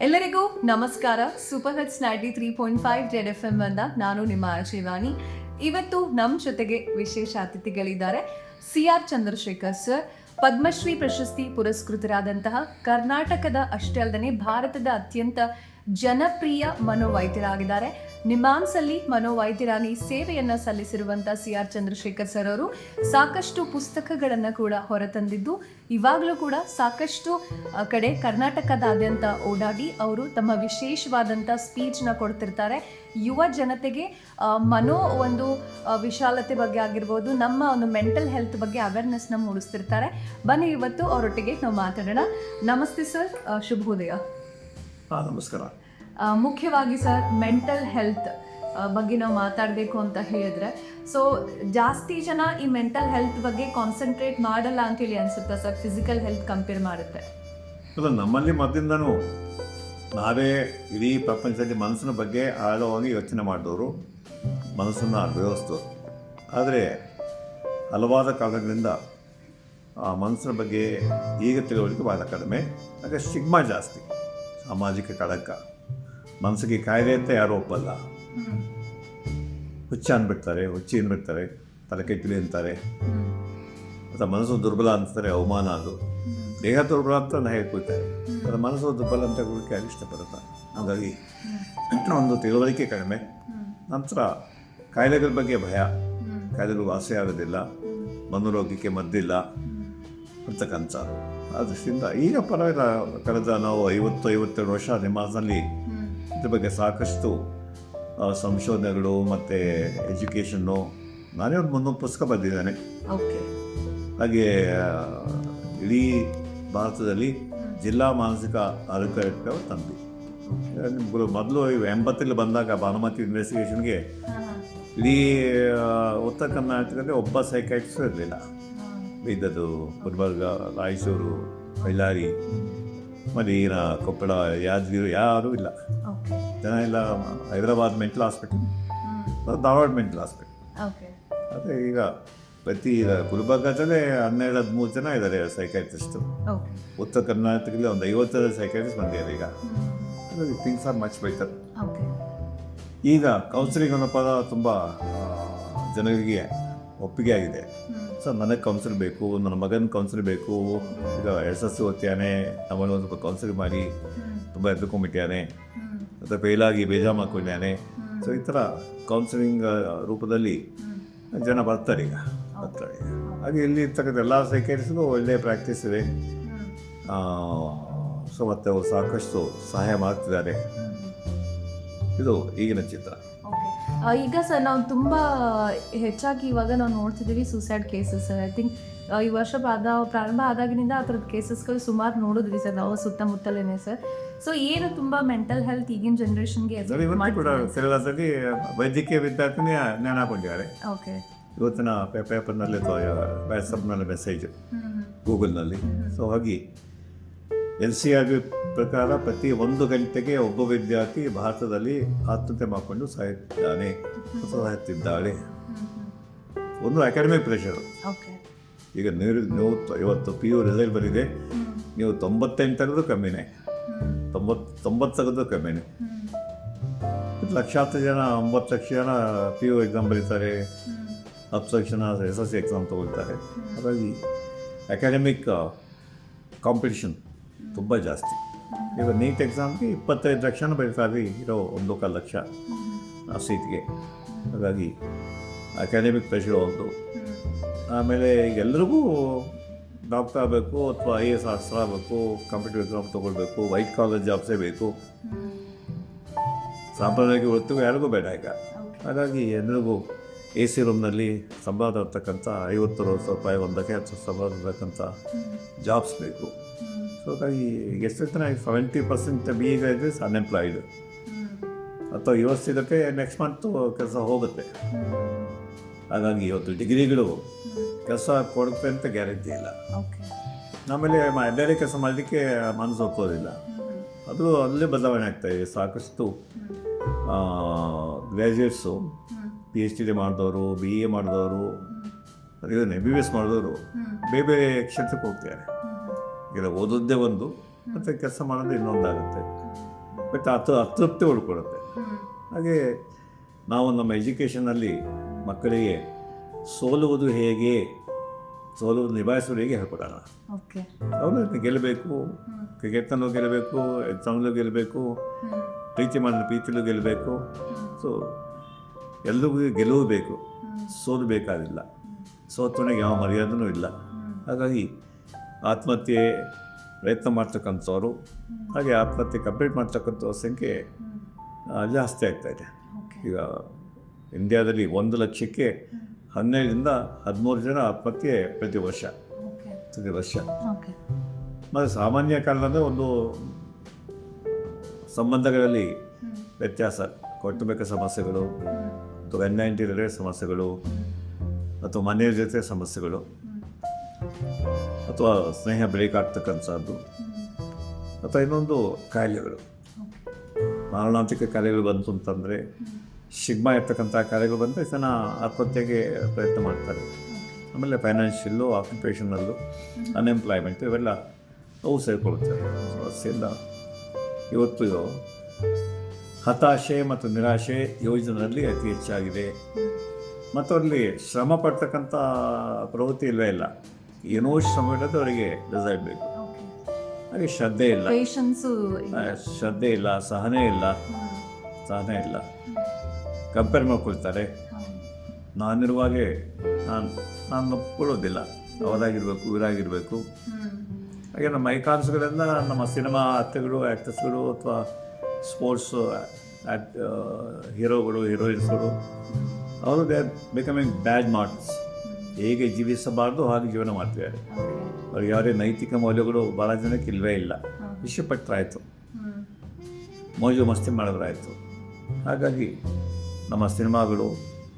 ಎಲ್ಲರಿಗೂ ನಮಸ್ಕಾರ. Super hits 93.5 red F M ಬಂದ ನಾನು ನಿಮ್ಮ ಶಿವಾನಿ. ಇವತ್ತು ನಮ್ಮ ಜೊತೆಗೆ ವಿಶೇಷ ಅತಿಥಿಗಳಿದ್ದಾರೆ. CR ಚಂದ್ರಶೇಖರ್ ಸರ್, ಪದ್ಮಶ್ರೀ ಪ್ರಶಸ್ತಿ ಪುರಸ್ಕೃತರಾದಂತಹ ಕರ್ನಾಟಕದ ಅಷ್ಟೇ ಅಲ್ಲದೆ ಭಾರತದ ಅತ್ಯಂತ ಜನಪ್ರಿಯ ಮನೋವೈದ್ಯರಾಗಿದ್ದಾರೆ. ನಿಮಾನ್ಸಲ್ಲಿ ಮನೋವೈದ್ಯರಾಗಿ ಸೇವೆಯನ್ನ ಸಲ್ಲಿಸಿರುವಂತಹ CR ಚಂದ್ರಶೇಖರ್ ಸರ್ ಅವರು ಸಾಕಷ್ಟು ಪುಸ್ತಕಗಳನ್ನು ಕೂಡ ಹೊರತಂದಿದ್ದು, ಇವಾಗಲೂ ಕೂಡ ಸಾಕಷ್ಟು ಕಡೆ ಕರ್ನಾಟಕದಾದ್ಯಂತ ಓಡಾಡಿ ಅವರು ತಮ್ಮ ವಿಶೇಷವಾದಂಥ ಸ್ಪೀಚ್ನ ಕೊಡ್ತಿರ್ತಾರೆ. ಯುವ ಜನತೆಗೆ ಒಂದು ವಿಶಾಲತೆ ಬಗ್ಗೆ ಆಗಿರ್ಬೋದು, ನಮ್ಮ ಒಂದು ಮೆಂಟಲ್ ಹೆಲ್ತ್ ಬಗ್ಗೆ ಅವೇರ್ನೆಸ್ನ ಮೂಡಿಸ್ತಿರ್ತಾರೆ. ಬನ್ನಿ ಇವತ್ತು ಅವರೊಟ್ಟಿಗೆ ನಾವು ಮಾತಾಡೋಣ. ನಮಸ್ತೆ ಸರ್, ಶುಭೋದಯ. ನಮಸ್ಕಾರ. ಮುಖ್ಯವಾಗಿ ಸರ್, ಮೆಂಟಲ್ ಹೆಲ್ತ್ ಬಗ್ಗೆ ನಾವು ಮಾತಾಡಬೇಕು ಅಂತ ಹೇಳಿದ್ರೆ, ಸೊ ಜಾಸ್ತಿ ಜನ ಈ ಮೆಂಟಲ್ ಹೆಲ್ತ್ ಬಗ್ಗೆ ಕಾನ್ಸಂಟ್ರೇಟ್ ಮಾಡಲ್ಲ ಅಂತೇಳಿ ಅನ್ಸುತ್ತಾ ಸರ್, ಫಿಸಿಕಲ್ ಹೆಲ್ತ್ ಕಂಪೇರ್ ಮಾಡುತ್ತೆ? ಅಲ್ಲ, ನಮ್ಮಲ್ಲಿ ಮೊದಲಿಂದನೂ ನಾವೇ ಇಡೀ ಪ್ರಪಂಚದಲ್ಲಿ ಮನಸ್ಸಿನ ಬಗ್ಗೆ ಆಳವಾಗಿ ಯೋಚನೆ ಮಾಡಿದವರು, ಮನಸ್ಸನ್ನು ಅನುಭವಿಸಿದವರು. ಆದರೆ ಹಲವಾರು ಕಾರಣಗಳಿಂದ ಆ ಮನಸ್ಸಿನ ಬಗ್ಗೆ ಈಗ ತಿಳುವಳಿಕೆ ಭಾಳ ಕಡಿಮೆ. ಹಾಗೆ ಸ್ಟಿಗ್ಮಾ ಜಾಸ್ತಿ, ಸಾಮಾಜಿಕ ಕಳಂಕ. ಮನಸ್ಸಿಗೆ ಕಾಯಿಲೆ ಅಂತ ಯಾರೂ ಒಪ್ಪಲ್ಲ. ಹುಚ್ಚ ಅಂದ್ಬಿಡ್ತಾರೆ, ಹುಚ್ಚಿ ಅಂದ್ಬಿಡ್ತಾರೆ, ತಲೆಕೆಟ್ಟಿಲಿ ಅಂತಾರೆ, ಅಥವಾ ಮನಸ್ಸು ದುರ್ಬಲ ಅಂತಾರೆ, ಅವಮಾನ. ಅದು ದೇಹ ದುರ್ಬಲ ಅಂತ ಹೇಳ್ಕೊಳ್ತಾರೆ, ಅದರ ಮನಸ್ಸು ದುರ್ಬಲ ಅಂತ ಹೇಳೋಕ್ಕೆ ಯಾರು ಇಷ್ಟಪಡುತ್ತಾರೆ. ಹಾಗಾಗಿ ಒಂದು ತಿಳುವಳಿಕೆ ಕಡಿಮೆ. ನಂತರ ಕಾಯಿಲೆಗಳ ಬಗ್ಗೆ ಭಯ, ಕಾಯಿಲೆಗಳು ವಾಸಿ ಆಗೋದಿಲ್ಲ, ಮನೋರೋಗ್ಯಕ್ಕೆ ಮದ್ದಿಲ್ಲ ಅಂತಕ್ಕಂಥ ಆ ದೃಷ್ಟಿಯಿಂದ ಈಗ ಪರವಾಗಿಲ್ಲ. ಕಳೆದ ನಾವು 50-52 ವರ್ಷ ನಿಮಾನ್ಸ್ನಲ್ಲಿ ಇದ್ರ ಬಗ್ಗೆ ಸಾಕಷ್ಟು ಸಂಶೋಧನೆಗಳು ಮತ್ತು ಎಜುಕೇಷನ್ನು, ನಾನೇ ಒಂದು 300 ಪುಸ್ತಕ ಬರೆದಿದ್ದೇನೆ. ಹಾಗೆ ಇಡೀ ಭಾರತದಲ್ಲಿ ಜಿಲ್ಲಾ ಮಾನಸಿಕ ಆರೋಗ್ಯ ತಂದು ನಿಮ್ಗಳು ಮೊದಲು 80ರಲ್ಲಿ ಬಂದಾಗ ಭಾನುಮತಿ ಇನ್ವೆಸ್ಟಿಗೇಷನ್ಗೆ ಇಡೀ ಉತ್ತರ ಕರ್ನಾಟಕದಲ್ಲಿ ಒಬ್ಬ ಸೈಕಾಟ್ರಿಸ್ಟ್ ಇರಲಿಲ್ಲ. ಇದ್ದದ್ದು ಗುಲ್ಬರ್ಗ, ರಾಯಚೂರು, ಬಳ್ಳಾರಿ, ಮದೀನ, ಕೊಪ್ಪಳ, ಯಾದಗಿರಿ ಯಾರೂ ಇಲ್ಲ. ಜನ ಎಲ್ಲ Hyderabad mental hospital, Dharwad mental hospital. ಅದೇ ಈಗ ಪ್ರತಿ ಗುಲ್ಬರ್ಗದಲ್ಲೇ 12-13 ಜನ ಇದ್ದಾರೆ ಸೈಕಾಟ್ರಿಸ್ಟು. ಉತ್ತರ ಕರ್ನಾಟಕದಲ್ಲಿ ಒಂದು 50 ಸೈಕಾಟ್ರಿಸ್ಟ್ ಬಂದಿದ್ದಾರೆ ಈಗ. ಹಾಗಾಗಿ ಥಿಂಗ್ಸ್ ಆರ್ ಮಚ್ ಬೆಟರ್. ಈಗ ಕೌನ್ಸಿಲಿಂಗ್ ಅನ್ನೋ ಪದ ತುಂಬ ಜನರಿಗೆ ಒಪ್ಪಿಗೆ ಆಗಿದೆ. ಸೊ ನನಗೆ ಕೌನ್ಸಿಲ್ ಬೇಕು, ನನ್ನ ಮಗನ ಕೌನ್ಸಿಲ್ ಬೇಕು, ಈಗ SSC ಓದ್ತಾನೆ, ನಮ್ಮನ್ನು ಒಂದು ಸ್ವಲ್ಪ ಕೌನ್ಸಿಲ್ ಮಾಡಿ ತುಂಬ ಎದ್ದುಕೊಂಡ್ಬಿಟ್ಟಾನೆ, ಅಥವಾ ಫೇಲಾಗಿ ಬೇಜಾರು ಮಾಡ್ಕೊಂಡಿದ್ದಾನೆ. ಸೊ ಈ ಥರ ಕೌನ್ಸಿಲಿಂಗ್ ರೂಪದಲ್ಲಿ ಜನ ಬರ್ತಾರೆ ಈಗ. ಹಾಗೆ ಇಲ್ಲಿ ಇರ್ತಕ್ಕಂಥ ಎಲ್ಲ ಸೈಕಾಟ್ರಿಸ್ಟ್ಗೂ ಒಳ್ಳೆಯ ಪ್ರಾಕ್ಟೀಸ್ ಇದೆ. ಸೊ ಮತ್ತು ಅವರು ಸಾಕಷ್ಟು ಸಹಾಯ ಮಾಡ್ತಿದ್ದಾರೆ. ಇದು ಈಗಿನ ಚಿತ್ರ. ಈಗ ಸರ್, ನಾವು ತುಂಬ ಹೆಚ್ಚಾಗಿ ಇವಾಗ ನಾವು ನೋಡ್ತಿದ್ದೀವಿ ಸೂಸೈಡ್ ಕೇಸಸ್. ಐ ಥಿಂಕ್ ಈ ವರ್ಷ ಪ್ರಾರಂಭ ಆದಾಗಿನಿಂದ ಆ ಥರದ ಕೇಸಸ್ಗಳು ಸುಮಾರು ನೋಡಿದ್ವಿ ಸರ್ ನಾವು ಸುತ್ತಮುತ್ತಲೇ ಸರ್. ಸೊ ಏನು ತುಂಬ ಮೆಂಟಲ್ ಹೆಲ್ತ್ ಈಗಿನ ಜನ್ರೇಷನ್ಗೆ ಕೂಡ ಕೇರಳದಲ್ಲಿ ವೈದ್ಯಕೀಯ ವಿದ್ಯಾರ್ಥಿನಿ ಜ್ಞಾನ ಕೊಂಡಿದ್ದಾರೆ. ಇವತ್ತಿನ ಪೇಪರ್ನಲ್ಲಿ ಅಥವಾ ವಾಟ್ಸಪ್ನಲ್ಲಿ ಮೆಸೇಜ್, ಗೂಗಲ್ನಲ್ಲಿ. ಸೊ ಹಾಗೆ NCRB ಪ್ರಕಾರ ಪ್ರತಿ 1 ಗಂಟೆಗೆ ಒಬ್ಬ ವಿದ್ಯಾರ್ಥಿ ಭಾರತದಲ್ಲಿ ಆತ್ಮಹತ್ಯೆ ಮಾಡಿಕೊಂಡು ಸಾಯುತ್ತಿದ್ದಾಳೆ. ಒಂದು ಅಕಾಡೆಮಿಕ್ ಪ್ರೆಷರು. ಈಗ ನೀವು 50 PU ರಿಸಲ್ಟ್ ಬಂದಿದೆ, ನೀವು 98 ತೆಗೆದು ಕಮ್ಮಿನೇ, 90 ತೆಗೆದು ಕಮ್ಮಿನೇ. ಲಕ್ಷಾಂತರ ಜನ, 9 ಲಕ್ಷ ಜನ PU ಎಕ್ಸಾಮ್ ಬರೀತಾರೆ, 10 ಲಕ್ಷ ಜನ SSC ಎಕ್ಸಾಮ್ ತೊಗೊಳ್ತಾರೆ. ಹಾಗಾಗಿ ಅಕಾಡೆಮಿಕ್ ಕಾಂಪಿಟಿಷನ್ ತುಂಬ ಜಾಸ್ತಿ. ಈಗ ನೀಟ್ ಎಕ್ಸಾಮ್ಗೆ 25 ಲಕ್ಷ ಬರೀತಾರೆ ಇರೋ 1.25 ಲಕ್ಷ ಸೀಟ್ಗೆ. ಹಾಗಾಗಿ ಅಕಾಡೆಮಿಕ್ ಪ್ರೆಷರ್ ಒಂದು. ಆಮೇಲೆ ಎಲ್ಲರಿಗೂ ಡಾಕ್ಟರ್ ಆಗಬೇಕು, ಅಥವಾ IAS ಆಫೀಸರ್ ಆಗಬೇಕು, ಕಾಂಪಿಟೇಟಿವ್ ಎಕ್ಸಾಮ್ ತೊಗೊಳ್ಬೇಕು, ವೈಟ್ ಕಾಲರ್ ಜಾಬ್ಸೇ ಬೇಕು. ಸಾಂಪ್ರದಾಯಿಕ ವೃತ್ತಿಗೂ ಯಾರಿಗೂ ಬೇಡ ಈಗ. ಹಾಗಾಗಿ ಎಲ್ಲರಿಗೂ AC ರೂಮ್ನಲ್ಲಿ ಸಂಬಳ ತರ್ತಕ್ಕಂಥ 50 ರೂಪಾಯಿ ಒಂದಕ್ಕೆ 10 ಸಂಬಳ ತರ್ತಕ್ಕಂಥ ಜಾಬ್ಸ್ ಬೇಕು. ಸೊ ಹಾಗಾಗಿ ಎಷ್ಟು 70% BA ಇದ್ದರೆ ಅನ್ಎಂಪ್ಲಾಯ್ಡ್, ಅಥವಾ US ಇದಕ್ಕೆ ನೆಕ್ಸ್ಟ್ ಮಂತು ಕೆಲಸ ಹೋಗುತ್ತೆ. ಹಾಗಾಗಿ ಇವತ್ತು ಡಿಗ್ರಿಗಳು ಕೆಲಸ ಕೊಡುತ್ತೆ ಅಂತ ಗ್ಯಾರಂಟಿ ಇಲ್ಲ. ಆಮೇಲೆ ಬೇರೆ ಕೆಲಸ ಮಾಡಲಿಕ್ಕೆ ಮನಸ್ಸು ಒಪ್ಪೋದಿಲ್ಲ. ಅದು ಅಲ್ಲೇ ಬದಲಾವಣೆ ಆಗ್ತಾಯಿದೆ. ಸಾಕಷ್ಟು ಗ್ರ್ಯಾಜುಯೇಟ್ಸು, PhD ಮಾಡಿದವರು, BA ಮಾಡಿದವರು, MBBS ಮಾಡಿದವರು ಬೇರೆ ಬೇರೆ ಕ್ಷೇತ್ರಕ್ಕೆ ಹೋಗ್ತಾರೆ. ಈಗ ಓದೋದೇ ಒಂದು, ಮತ್ತು ಕೆಲಸ ಮಾಡೋದು ಇನ್ನೊಂದಾಗುತ್ತೆ, ಮತ್ತು ಅತೃಪ್ತಿ ಉಳ್ಕೊಳುತ್ತೆ. ಹಾಗೆ ನಾವು ನಮ್ಮ ಎಜುಕೇಷನಲ್ಲಿ ಮಕ್ಕಳಿಗೆ ಸೋಲುವುದು ನಿಭಾಯಿಸುವುದು ಹೇಗೆ ಹೇಳ್ಕೊಡೋಣ. ಓಕೆ. ಅವರು ಗೆಲ್ಲಬೇಕು, ಕ್ರಿಕೆಟ್ನಲ್ಲೂ ಗೆಲ್ಲಬೇಕು, ಎಕ್ಸಾಮ್ಲೂ ಗೆಲ್ಲಬೇಕು, ಪ್ರೀತಿ ಮಾಡಿದ ಪ್ರೀತಿಲೂ ಗೆಲ್ಲಬೇಕು. ಸೊ ಎಲ್ರಿಗೂ ಗೆಲುವು ಬೇಕು, ಸೋಲು ಬೇಕಾಗಿಲ್ಲ. ಸೋತವನಿಗೆ ಯಾವ ಮರ್ಯಾದೆನೂ ಇಲ್ಲ. ಹಾಗಾಗಿ ಆತ್ಮಹತ್ಯೆ ಪ್ರಯತ್ನ ಮಾಡ್ತಕ್ಕಂಥವ್ರು, ಹಾಗೆ ಆತ್ಮಹತ್ಯೆ ಕಂಪ್ಲೀಟ್ ಮಾಡ್ತಕ್ಕಂಥ ಸಂಖ್ಯೆ ಜಾಸ್ತಿ ಆಗ್ತಾಯಿದೆ. ಈಗ ಇಂಡಿಯಾದಲ್ಲಿ 1 ಲಕ್ಷಕ್ಕೆ 12ರಿಂದ 13 ಜನ ಆತ್ಮಹತ್ಯೆ ಪ್ರತಿ ವರ್ಷ. ಮತ್ತು ಸಾಮಾನ್ಯ ಕಾರಣದಿಂದ ಒಂದು ಸಂಬಂಧಗಳಲ್ಲಿ ವ್ಯತ್ಯಾಸ, ಕೌಟುಂಬಿಕ ಸಮಸ್ಯೆಗಳು ಅಥವಾ N-90 ರಿಲೇಟೆಡ್ ಸಮಸ್ಯೆಗಳು ಅಥವಾ ಮನೆಯ ಜೊತೆ ಸಮಸ್ಯೆಗಳು ಅಥವಾ ಸ್ನೇಹ ಬೆಳಕಾಗ್ತಕ್ಕಂಥದ್ದು ಅಥವಾ ಇನ್ನೊಂದು ಕಾಯಿಲೆಗಳು, ಮಾರಣಾಂತಿಕ ಕಾಯಿಲೆಗಳು ಬಂತು ಅಂತಂದರೆ, ಶಿಗ್ಮಾ ಇರ್ತಕ್ಕಂಥ ಕಾಯಿಲೆಗಳು ಬಂದರೆ ಜನ ಆತ್ಮಹತ್ಯೆಗೆ ಪ್ರಯತ್ನ ಮಾಡ್ತಾರೆ. ಆಮೇಲೆ ಫೈನಾನ್ಷಿಯಲ್ಲು, ಆಕ್ಯುಪೇಷನಲ್ಲು, ಅನ್ಎಂಪ್ಲಾಯ್ಮೆಂಟು ಇವೆಲ್ಲ ಅವು ಸೇರಿಕೊಳ್ಳುತ್ತವೆ. ಸಮಸ್ಯೆಯಿಂದ ಇವತ್ತು ಹತಾಶೆ ಮತ್ತು ನಿರಾಶೆ ಯೋಜನೆಯಲ್ಲಿ ಅತಿ ಹೆಚ್ಚಾಗಿದೆ. ಮತ್ತು ಅಲ್ಲಿ ಶ್ರಮ ಪಡ್ತಕ್ಕಂಥ ಪ್ರವೃತ್ತಿ ಇಲ್ಲವೇ ಇಲ್ಲ. ಏನೋ ಶ್ರಮ ಇರೋದು ಅವರಿಗೆ ರಿಸಲ್ಟ್ ಬೇಕು. ಹಾಗೆ ಶ್ರದ್ಧೆ ಇಲ್ಲ, ಸಹನೆ ಇಲ್ಲ. ಕಂಪೇರ್ ಮಾಡ್ಕೊಳ್ತಾರೆ. ನಾನಿರುವಾಗೆ ನಾನು ಒಪ್ಕೊಳ್ಳೋದಿಲ್ಲ, ಅವರಾಗಿರಬೇಕು, ಇವರಾಗಿರಬೇಕು. ಹಾಗೆ ನಮ್ಮ ಐಕಾನ್ಸ್ಗಳೆಲ್ಲ ನಮ್ಮ ಸಿನಿಮಾ ಆರ್ಟಿಸ್ಟ್ಗಳು, ಆ್ಯಕ್ಟರ್ಸ್ಗಳು ಅಥವಾ ಸ್ಪೋರ್ಟ್ಸ್ ಹೀರೋಗಳು, ಹೀರೋಯಿನ್ಸ್ಗಳು, ಅವರು they are becoming bad marks. ಹೇಗೆ ಜೀವಿಸಬಾರ್ದು ಹಾಗೆ ಜೀವನ ಮಾಡ್ತಿದ್ದಾರೆ. ಅವ್ರಿಗೆ ಯಾವುದೇ ನೈತಿಕ ಮೌಲ್ಯಗಳು ಭಾಳ ಜನಕ್ಕೆ ಇಲ್ಲವೇ ಇಲ್ಲ. ವಿಷಯಪಟ್ಟರಾಯಿತು, ಮೋಜು ಮಸ್ತಿ ಮಾಡಿದ್ರಾಯಿತು. ಹಾಗಾಗಿ ನಮ್ಮ ಸಿನಿಮಾಗಳು,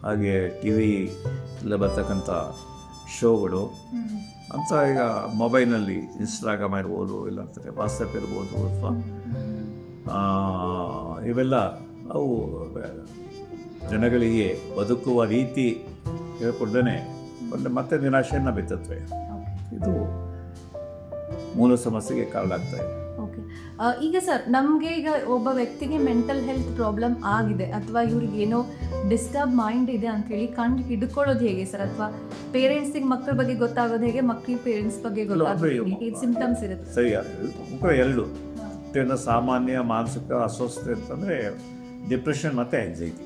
ಹಾಗೆ ಟಿ ವಿಯಲ್ಲಿ ಬರ್ತಕ್ಕಂಥ ಶೋಗಳು ಅಂತ ಈಗ ಮೊಬೈಲ್ನಲ್ಲಿ ಇನ್ಸ್ಟಾಗ್ರಾಮ್ ಇರ್ಬೋದು, ಇಲ್ಲಾಂದರೆ ವಾಟ್ಸಪ್ ಇರ್ಬೋದು, ಅಥವಾ ಇವೆಲ್ಲ ಅವು ಜನಗಳಿಗೆ ಬದುಕುವ ರೀತಿ ಹೇಳ್ಕೊಡ್ದೇ ಮತ್ತೆ ನಿರಾಶೆಯನ್ನು ಬಿತ್ತತ್ವೆ. ಇದು ಮೂಲ ಸಮಸ್ಯೆಗೆ ಕಾರಣ ಆಗ್ತಾಯಿದೆ. ಓಕೆ. ಈಗ ಸರ್, ನಮಗೆ ಈಗ ಒಬ್ಬ ವ್ಯಕ್ತಿಗೆ ಮೆಂಟಲ್ ಹೆಲ್ತ್ ಪ್ರಾಬ್ಲಮ್ ಆಗಿದೆ ಅಥವಾ ಇವ್ರಿಗೆ ಏನೋ ಡಿಸ್ಟರ್ಬ್ ಮೈಂಡ್ ಇದೆ ಅಂತೇಳಿ ಕಂಡು ಹಿಡ್ಕೊಳ್ಳೋದು ಹೇಗೆ ಸರ್? ಅಥವಾ ಪೇರೆಂಟ್ಸಿಗೆ ಮಕ್ಕಳ ಬಗ್ಗೆ ಗೊತ್ತಾಗೋದು ಹೇಗೆ, ಮಕ್ಕಳಿಗೆ ಪೇರೆಂಟ್ಸ್ ಬಗ್ಗೆ ಗೊತ್ತಾಗೋದು ಸಿಂಪ್ಟಮ್ಸ್ ಇರುತ್ತೆ? ಸರಿ, ಮುಖ್ಯ ಎರಡು ಸಾಮಾನ್ಯ ಮಾನಸಿಕ ಅಸ್ವಸ್ಥತೆ ಅಂತಂದರೆ ಡಿಪ್ರೆಷನ್ ಮತ್ತು ಆ್ಯಂಗ್ಸೈಟಿ.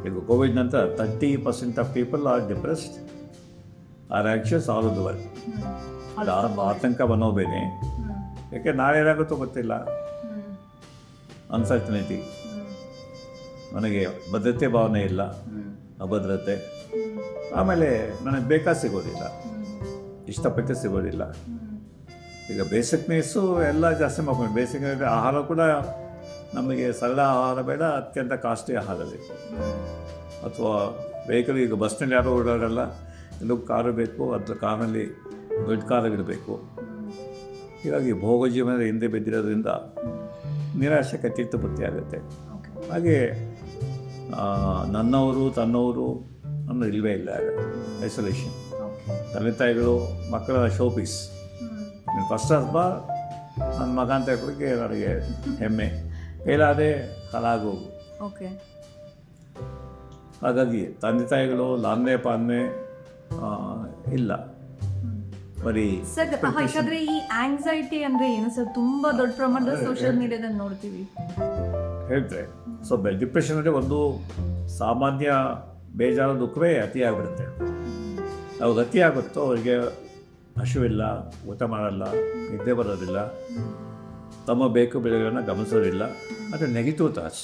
ಈಗ ಕೋವಿಡ್ ನಂತರ 30% of people are depressed, are anxious all over the world. ಆತಂಕ ಮನೋಬೇನೆ, ಯಾಕೆ ನಾಳೆ ಏನಾಗುತ್ತೋ ಗೊತ್ತಿಲ್ಲ, ಅನ್ಸರ್ಟನಿಟಿ, ನನಗೆ ಭದ್ರತೆ ಭಾವನೆ ಇಲ್ಲ, ಅಭದ್ರತೆ, ಆಮೇಲೆ ನನಗೆ ಬೇಕಾದ ಸಿಗೋದಿಲ್ಲ, ಇಷ್ಟಪಟ್ಟು ಸಿಗೋದಿಲ್ಲ. ಈಗ ಬೇಸಿಕ್ ನೀಡ್ಸು ಎಲ್ಲ ಜಾಸ್ತಿ ಮಾಡ್ಕೊಂಡು, ಬೇಸಿಕ್ ಆಹಾರ ಕೂಡ ನಮಗೆ ಸರಳ ಆಹಾರ ಬೇಡ, ಅತ್ಯಂತ ಕಾಸ್ಟ್ಲಿ ಆಹಾರ ಬೇಕು. ಅಥವಾ ವೆಹಿಕಲ್, ಈಗ ಬಸ್ನಲ್ಲಿ ಯಾರೋ ಓಡಾಡಲ್ಲ, ಎಲ್ಲೂ ಕಾರು ಬೇಕು, ಅದ್ರ ಕಾರಲ್ಲಿ ದೊಡ್ಡ ಕಾರಾಗಿಡಬೇಕು. ಹೀಗಾಗಿ ಭೋಗ ಜೀವನದ ಹಿಂದೆ ಬಿದ್ದಿರೋದ್ರಿಂದ ನಿರಾಶೆ ಕತ್ತಿತ್ತು ಬುತ್ತಿ ಆಗುತ್ತೆ. ಹಾಗೆ ನನ್ನವರು ತನ್ನವರು ಅನ್ನೋ ಇಲ್ಲವೇ ಇಲ್ಲ. ಐಸೋಲೇಷನ್, ತಂದೆ ತಾಯಿಗಳು ಮಕ್ಕಳ ಶೋಪೀಸ್. ನೀನು ಫಸ್ಟ್ ಹಬ್ಬ ನನ್ನ ಮಗ ಅಂತ ಹೇಳ್ಕೊಳಕ್ಕೆ ನನಗೆ ಹೆಮ್ಮೆ, ಕೈಲಾದೆ ಹಾಳಾಗೋಗು. ಓಕೆ. ಹಾಗಾಗಿ ತಂದೆ ತಾಯಿಗಳು ಲಾನ್ನೆ ಪಾನ್ನೆ ಇಲ್ಲ, ಬರೀ ಸರ್. ಹಾಗಾದ್ರೆ ಈ ಆಂಗ್ಸೈಟಿ ಅಂದ್ರೆ ಏನು ಸರ್? ತುಂಬಾ ದೊಡ್ಡ ಪ್ರಮಾಣದ ಸೋಷಿಯಲ್ ಮೀಡಿಯಾದಲ್ಲಿ ನೋಡ್ತೀವಿ ಹೇಳ್ತಾರೆ. ಸೊ ಡಿಪ್ರೆಷನ್ ಅಂದರೆ ಒಂದು ಸಾಮಾನ್ಯ ಬೇಜಾರು ದುಃಖವೇ ಅತಿ ಆಗಿಬಿಡುತ್ತೆ. ಅವಾಗ ಅತಿ ಆಗುತ್ತೋ ಅವರಿಗೆ ಹಸಿವಿಲ್ಲ, ಊಟ ಮಾಡಲ್ಲ, ನಿದ್ದೆ ಬರೋದಿಲ್ಲ, ತಮ್ಮ ಬೇಕು ಬೆಳೆಗಳನ್ನು ಗಮನಿಸೋದಿಲ್ಲ. ಮತ್ತು ನೆಗೆಟಿವ್ ಥಾಟ್ಸ್,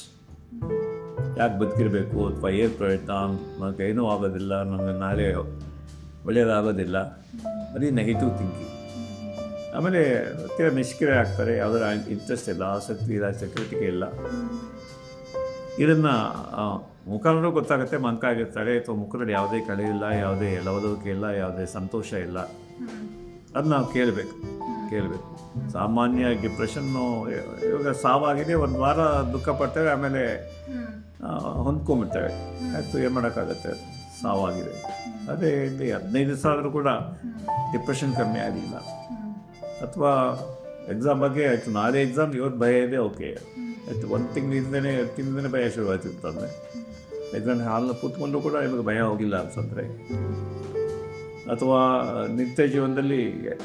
ಯಾಕೆ ಬದುಕಿರಬೇಕು ಅಥವಾ ಏನು ಪ್ರಯತ್ನ, ನನಗೆ ಏನೂ ಆಗೋದಿಲ್ಲ, ನನಗೆ ನಾಳೆ ಒಳ್ಳೆಯದಾಗೋದಿಲ್ಲ, ಬರೀ ನೆಗೆಟಿವ್ ಥಿಂಕಿಂಗ್. ಆಮೇಲೆ ತೀರಾ ನಿಷ್ಕ್ರಿಯ ಆಗ್ತಾರೆ, ಯಾವುದರ ಇಂಟ್ರೆಸ್ಟ್ ಇಲ್ಲ, ಆಸಕ್ತಿ ಇಲ್ಲ, ಚಟುವಟಿಕೆ ಇಲ್ಲ. ಇದನ್ನು ಮುಖಂಡರು ಗೊತ್ತಾಗುತ್ತೆ, ಮಂಕ ಆಗಿರ್ತಾರೆ, ಅಥವಾ ಮುಖದಲ್ಲಿ ಯಾವುದೇ ಕಳೆ ಇಲ್ಲ, ಯಾವುದೇ ಲವಲವಿಕೆ ಇಲ್ಲ, ಯಾವುದೇ ಸಂತೋಷ ಇಲ್ಲ. ಅದು ನಾವು ಕೇಳಬೇಕು. ಸಾಮಾನ್ಯ ಡಿಪ್ರೆಷನ್ನು ಇವಾಗ ಸಾವಾಗಿದೆ, ಒಂದು ವಾರ ದುಃಖ ಪಡ್ತೇವೆ, ಆಮೇಲೆ ಹೊಂದ್ಕೊಂಡ್ಬಿಡ್ತೇವೆ. ಆಯಿತು, ಏನು ಮಾಡೋಕ್ಕಾಗತ್ತೆ, ಸಾವಾಗಿದೆ. ಅದೇ ಇಲ್ಲಿ 15 ದಿವಸ ಆದರೂ ಕೂಡ ಡಿಪ್ರೆಷನ್ ಕಮ್ಮಿ ಆಗಲಿಲ್ಲ. ಅಥವಾ ಎಕ್ಸಾಮ್ ಬಗ್ಗೆ ಆಯಿತು, ನಾಳೆ ಎಕ್ಸಾಮ್ ಇವತ್ತು ಭಯ ಇದೆ, ಓಕೆ ಆಯಿತು. ಒಂದು ತಿಂಗಳಿಂದನೇ ಭಯ ಶುರುವಾಗ್ತಿರ್ತಂದರೆ ಎಕ್ಸಾಮ್ ಹಾಲನ್ನ ಕೂತ್ಕೊಂಡು ಕೂಡ ನಿಮಗೆ ಭಯ ಹೋಗಿಲ್ಲ ಅನ್ಸಂದ್ರೆ, ಅಥವಾ ನಿತ್ಯ ಜೀವನದಲ್ಲಿ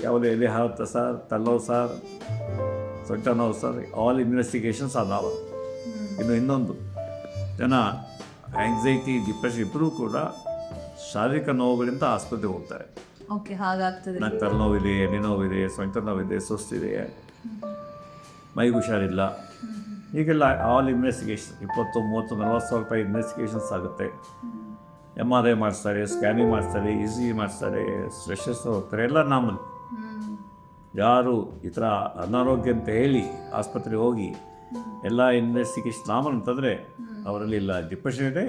ಯಾವುದೇ ಎದೆ ಹಾರುತ್ತಾ ಸರ್, ತಲ್ಲೋ ಸರ್, ಸೊಟ್ಟ ನೋವು ಸರ್, ಆಲ್ ಇನ್ವೆಸ್ಟಿಗೇಷನ್ಸ್ ಆರ್ ನಾವ್. ಇನ್ನೊಂದು ಜನ ಆ್ಯಂಗ್ಸೈಟಿ, ಡಿಪ್ರೆಷನ್ ಇಬ್ಬರೂ ಕೂಡ ಶಾರೀರಿಕ ನೋವುಗಳಿಂದ ಆಸ್ಪತ್ರೆಗೆ ಹೋಗ್ತಾರೆ. ಓಕೆ, ಹಾಗಾಗ್ತದೆ. ನನಗೆ ತಲೆನೋವಿದೆ, ಎದೆ ನೋವಿದೆ, ಸೊಂಟ ನೋವಿದೆ, ಸುಸ್ತಿದೆ, ಮೈಗೆ ಹುಷಾರಿಲ್ಲ, ಹೀಗೆಲ್ಲ ಆಲ್ ಇನ್ವೆಸ್ಟಿಗೇಷನ್ 20, 30, 40 ಸಾವಿರ ರೂಪಾಯಿ ಇನ್ವೆಸ್ಟಿಗೇಷನ್ಸ್ ಆಗುತ್ತೆ. MRI ಮಾಡಿಸ್ತಾರೆ, ಸ್ಕ್ಯಾನಿಂಗ್ ಮಾಡಿಸ್ತಾರೆ, ECG ಮಾಡಿಸ್ತಾರೆ, ಸ್ಟ್ರೆಷಸ್ ಹೋಗ್ತಾರೆ, ಎಲ್ಲ ನಾರ್ಮಲ್. ಯಾರು ಈ ಥರ ಅನಾರೋಗ್ಯ ಅಂತ ಹೇಳಿ ಆಸ್ಪತ್ರೆಗೆ ಹೋಗಿ ಎಲ್ಲ ಇನ್ವೆಸ್ಟಿಗೇಷನ್ ನಾರ್ಮಲ್ ಅಂತಂದರೆ ಅವರಲ್ಲಿ ಇಲ್ಲ ಡಿಪ್ರೆಷನ್ ಇದೆ,